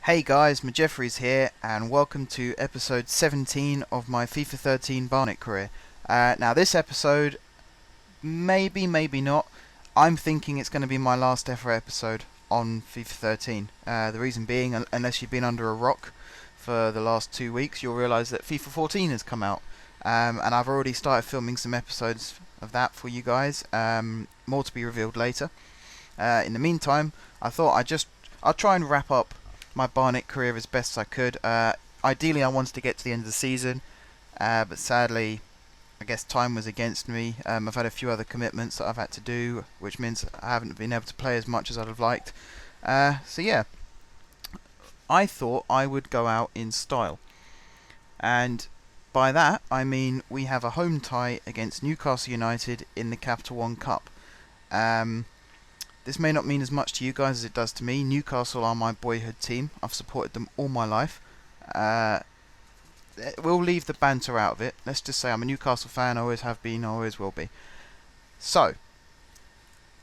Hey guys, Majeffries here, and welcome to episode 17 of my FIFA 13 Barnet career. Now this episode, maybe not, I'm thinking it's going to be my last ever episode on FIFA 13. The reason being, unless you've been under a rock for the last 2 weeks, you'll realise that FIFA 14 has come out. And I've already started filming some episodes of that for you guys, more to be revealed later. In the meantime, I thought I'll try and wrap up my Barnet career as best as I could. Ideally, I wanted to get to the end of the season, but sadly, I guess time was against me. I've had a few other commitments that I've had to do, which means I haven't been able to play as much as I'd have liked. So yeah, I thought I would go out in style, and by that I mean we have a home tie against Newcastle United in the Capital One Cup. This may not mean as much to you guys as it does to me. Newcastle are my boyhood team. I've supported them all my life. We'll leave the banter out of it. Let's just say I'm a Newcastle fan. I always have been. I always will be. So,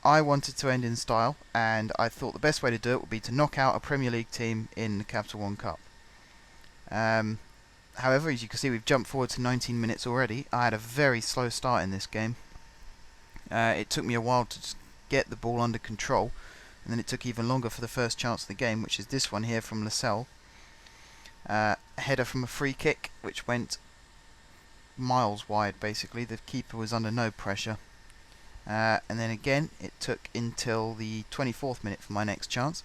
I wanted to end in style, and I thought the best way to do it would be to knock out a Premier League team in the Capital One Cup. However, as you can see, we've jumped forward to 19 minutes already. I had a very slow start in this game. It took me a while to just get the ball under control, and then it took even longer for the first chance of the game, which is this one here from Lascelles. A header from a free kick which went miles wide. Basically the keeper was under no pressure, and then again it took until the 24th minute for my next chance,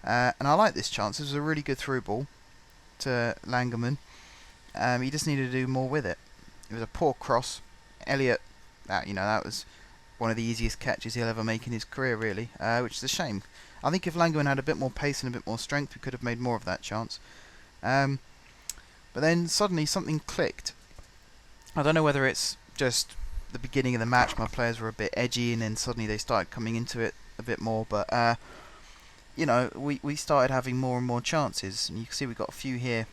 and I like this chance. This was a really good through ball to Langerman. He just needed to do more with it. It was a poor cross. Elliott, that was one of the easiest catches he'll ever make in his career, really, which is a shame. I think if Langerman had a bit more pace and a bit more strength, we could have made more of that chance. But then suddenly something clicked. I don't know whether it's just the beginning of the match, my players were a bit edgy, and then suddenly they started coming into it a bit more, but we started having more and more chances, and you can see we've got a few here,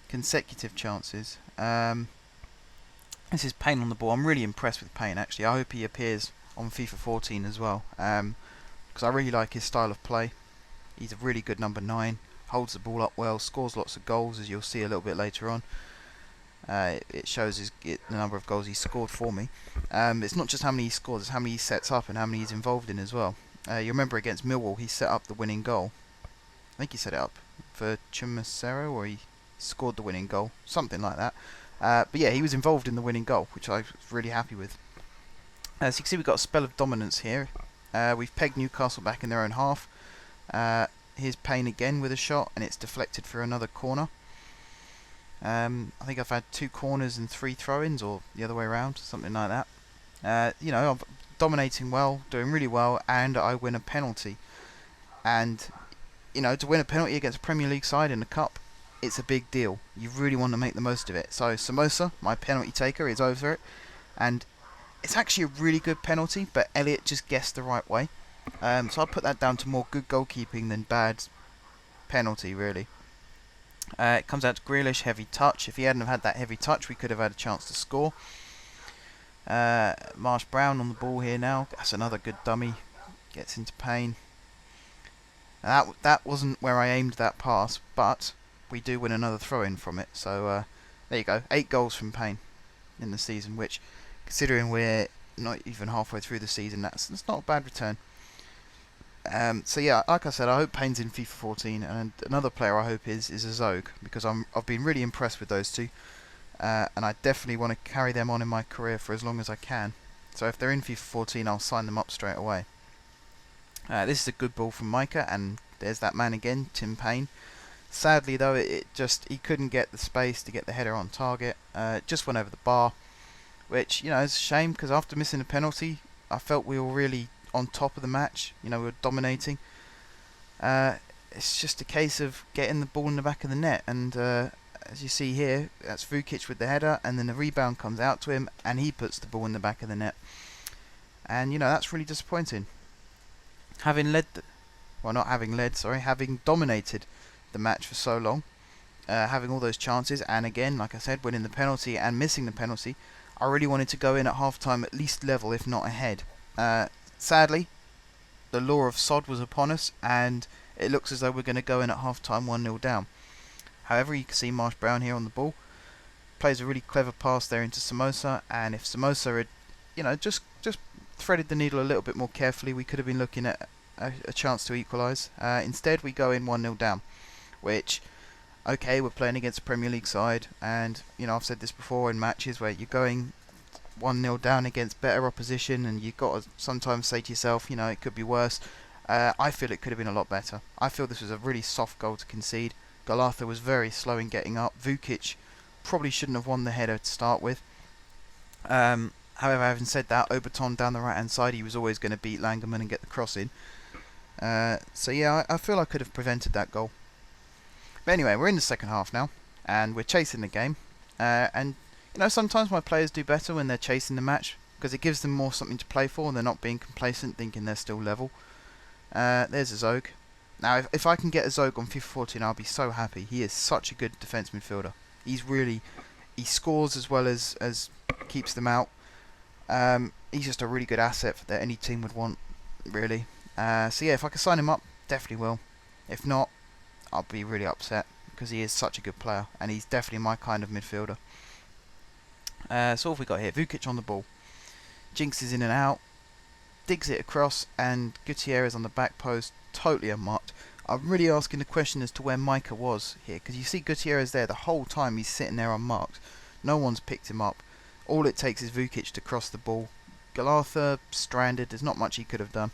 consecutive chances. This is Payne on the ball. I'm really impressed with Payne, actually. I hope he appears on FIFA 14 as well, because I really like his style of play. He's a really good number 9, holds the ball up well, scores lots of goals, as you'll see a little bit later on. It shows the number of goals he's scored for me. It's not just how many he scores, it's how many he sets up and how many he's involved in as well. You remember against Millwall, he set up the winning goal. I think he set it up for Chumacero, or he scored the winning goal, something like that. But yeah, he was involved in the winning goal, which I was really happy with. As you can see, we've got a spell of dominance here. We've pegged Newcastle back in their own half. Here's Payne again with a shot, and it's deflected for another corner. I think I've had 2 corners and 3 throw-ins, or the other way around, something like that. I'm dominating well, doing really well, and I win a penalty. And, to win a penalty against a Premier League side in the Cup, it's a big deal. You really want to make the most of it. So Somoza, my penalty taker, is over it, and it's actually a really good penalty, but Elliott just guessed the right way. So I'll put that down to more good goalkeeping than bad penalty, really. It comes out to Grealish, heavy touch. If he hadn't have had that heavy touch, we could have had a chance to score. Marsh Brown on the ball here now. That's another good dummy. Gets into Payne. That wasn't where I aimed that pass, but we do win another throw-in from it. So there you go. 8 goals from Payne in the season, which, considering we're not even halfway through the season, that's not a bad return. So yeah, like I said, I hope Payne's in FIFA 14, and another player I hope is a Zog, because I've been really impressed with those two, and I definitely want to carry them on in my career for as long as I can. So if they're in FIFA 14, I'll sign them up straight away. This is a good ball from Micah, and there's that man again, Tim Payne. Sadly though, he couldn't get the space to get the header on target. It just went over the bar, which is a shame, because after missing a penalty, I felt we were really on top of the match. We were dominating. It's just a case of getting the ball in the back of the net, and as you see here, that's Vukic with the header, and then the rebound comes out to him, and he puts the ball in the back of the net. And that's really disappointing. Having dominated the match for so long, having all those chances, and again, like I said, winning the penalty and missing the penalty, I really wanted to go in at half-time at least level, if not ahead. Sadly, the law of sod was upon us, and it looks as though we're going to go in at half-time 1-0 down. However, you can see Marsh Brown here on the ball. Plays a really clever pass there into Samosa, and if Samosa had, just threaded the needle a little bit more carefully, we could have been looking at a chance to equalise. Instead, we go in 1-0 down, which, okay, we're playing against a Premier League side, and I've said this before in matches where you're going 1-0 down against better opposition, and you've got to sometimes say to yourself, it could be worse. I feel it could have been a lot better. I feel this was a really soft goal to concede. Galartha was very slow in getting up. Vukic probably shouldn't have won the header to start with. However, having said that, Oberton down the right hand side, he was always going to beat Langerman and get the cross in. So yeah, I feel I could have prevented that goal. But anyway, we're in the second half now, and we're chasing the game. And sometimes my players do better when they're chasing the match, because it gives them more something to play for, and they're not being complacent, thinking they're still level. There's a Zog. Now, if I can get a Zog on FIFA 14, I'll be so happy. He is such a good defence midfielder. He scores as well as keeps them out. He's just a really good asset that any team would want, really. So yeah, if I can sign him up, definitely will. If not, I'll be really upset, because he is such a good player, and he's definitely my kind of midfielder. So what have we got here? Vukic on the ball. Jinx is in and out. Digs it across, and Gutierrez on the back post, totally unmarked. I'm really asking the question as to where Micah was here, because you see Gutierrez there the whole time he's sitting there unmarked. No one's picked him up. All it takes is Vukic to cross the ball. Galartha stranded, there's not much he could have done.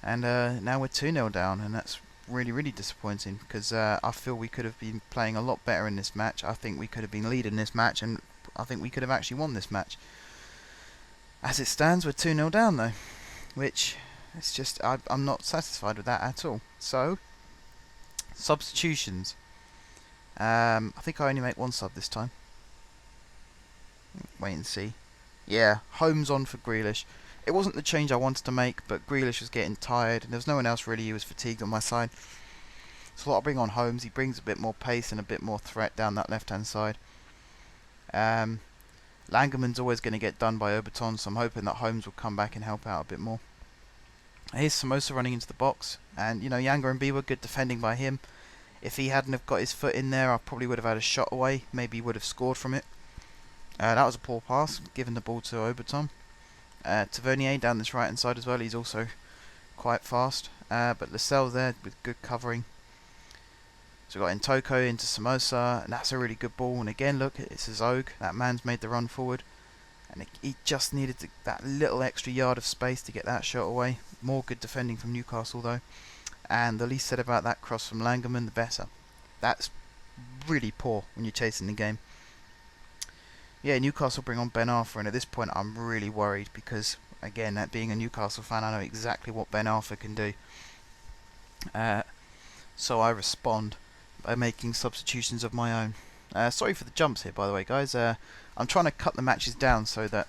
And now we're 2-0 down, and that's really, really disappointing, because I feel we could have been playing a lot better in this match. I think we could have been leading this match, and I think we could have actually won this match. As it stands, we're 2-0 down though, which it's just I'm not satisfied with that at all. So, substitutions. I think I only make one sub this time. Wait and see. Yeah, Holmes on for Grealish. It wasn't the change I wanted to make, but Grealish was getting tired, and there was no one else really who was fatigued on my side. So I'll bring on Holmes. He brings a bit more pace and a bit more threat down that left-hand side. Langerman's always going to get done by Oberton, so I'm hoping that Holmes will come back and help out a bit more. Here's Samosa running into the box, and Yanga and B were good defending by him. If he hadn't have got his foot in there, I probably would have had a shot away. Maybe he would have scored from it. That was a poor pass, giving the ball to Oberton. Tavernier down this right hand side as well, he's also quite fast. But Lascelles there with good covering. So we've got Ntoko into Samosa, and that's a really good ball. And again, look, it's a Zog. That man's made the run forward. And he just needed that little extra yard of space to get that shot away. More good defending from Newcastle, though. And the least said about that cross from Langerman, the better. That's really poor when you're chasing the game. Yeah, Newcastle bring on Ben Arthur, and at this point I'm really worried because, again, that being a Newcastle fan, I know exactly what Ben Arthur can do. So I respond by making substitutions of my own. Sorry for the jumps here, by the way, guys. I'm trying to cut the matches down so that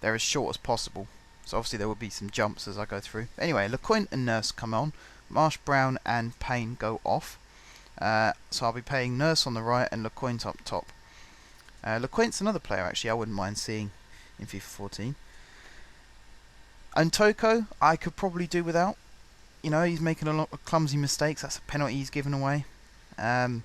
they're as short as possible. So obviously there will be some jumps as I go through. Anyway, Lecointe and Nurse come on. Marsh Brown and Payne go off. So I'll be playing Nurse on the right and Lecointe up top. Lecointe's another player actually I wouldn't mind seeing in FIFA 14. And Toko, I could probably do without. He's making a lot of clumsy mistakes. That's a penalty he's given away. Now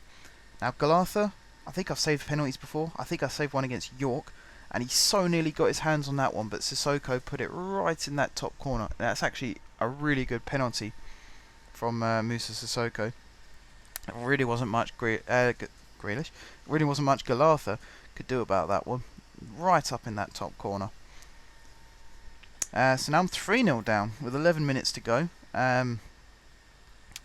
Galartha, I think I've saved penalties before. I think I saved one against York, and he so nearly got his hands on that one, but Sissoko put it right in that top corner. That's actually a really good penalty from Moussa Sissoko. It really wasn't much Grealish. Really wasn't much Galartha could do about that one. Right up in that top corner. So now I'm 3-0 down with 11 minutes to go.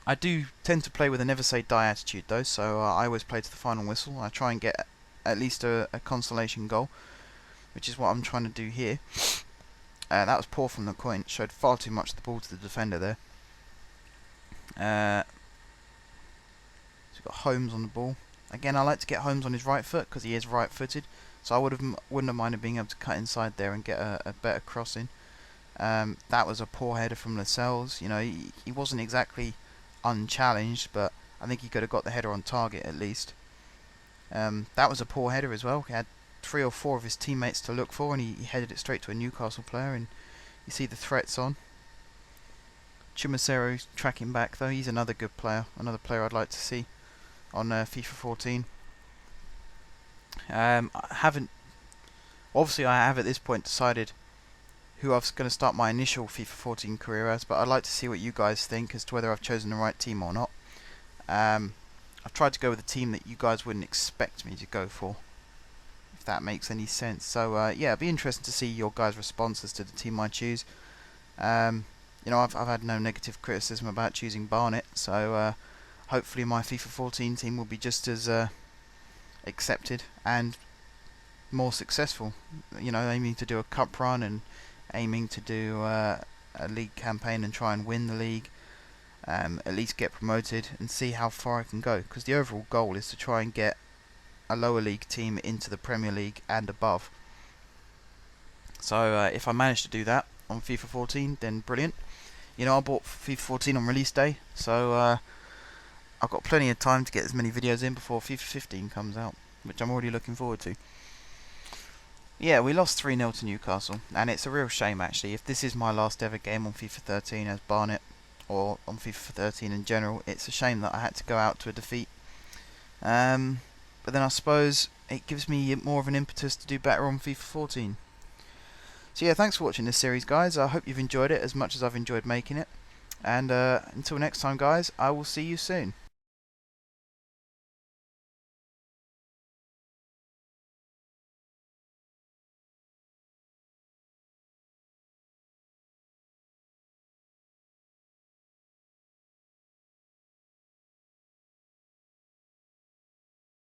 I do tend to play with a never say die attitude though, so I always play to the final whistle. I try and get at least a consolation goal, which is what I'm trying to do here. That was poor from Lecointe, showed far too much of the ball to the defender there. So we've got Holmes on the ball. Again, I like to get Holmes on his right foot because he is right-footed, so I wouldn't have minded being able to cut inside there and get a better cross in. That was a poor header from Lascelles. He wasn't exactly unchallenged, but I think he could have got the header on target at least. That was a poor header as well. He had 3 or 4 of his teammates to look for, and he headed it straight to a Newcastle player, and you see the threats on. Chumacero's tracking back though. He's another good player. Another player I'd like to see on FIFA 14. I haven't. Obviously, I have at this point decided who I was going to start my initial FIFA 14 career as, but I'd like to see what you guys think as to whether I've chosen the right team or not. I've tried to go with a team that you guys wouldn't expect me to go for, if that makes any sense. So yeah, it'd be interesting to see your guys' responses to the team I choose. You know, I've had no negative criticism about choosing Barnet, so hopefully my FIFA 14 team will be just as accepted and more successful. You know, aiming to do a cup run and aiming to do a league campaign and try and win the league, at least get promoted and see how far I can go, because the overall goal is to try and get a lower league team into the Premier League and above. So if I manage to do that on FIFA 14, then brilliant. You know, I bought FIFA 14 on release day, so I've got plenty of time to get as many videos in before FIFA 15 comes out, which I'm already looking forward to. Yeah, we lost 3-0 to Newcastle, and it's a real shame actually. If this is my last ever game on FIFA 13 as Barnet, or on FIFA 13 in general, it's a shame that I had to go out to a defeat. But then I suppose it gives me more of an impetus to do better on FIFA 14. So yeah, thanks for watching this series, guys. I hope you've enjoyed it as much as I've enjoyed making it. And until next time, guys, I will see you soon.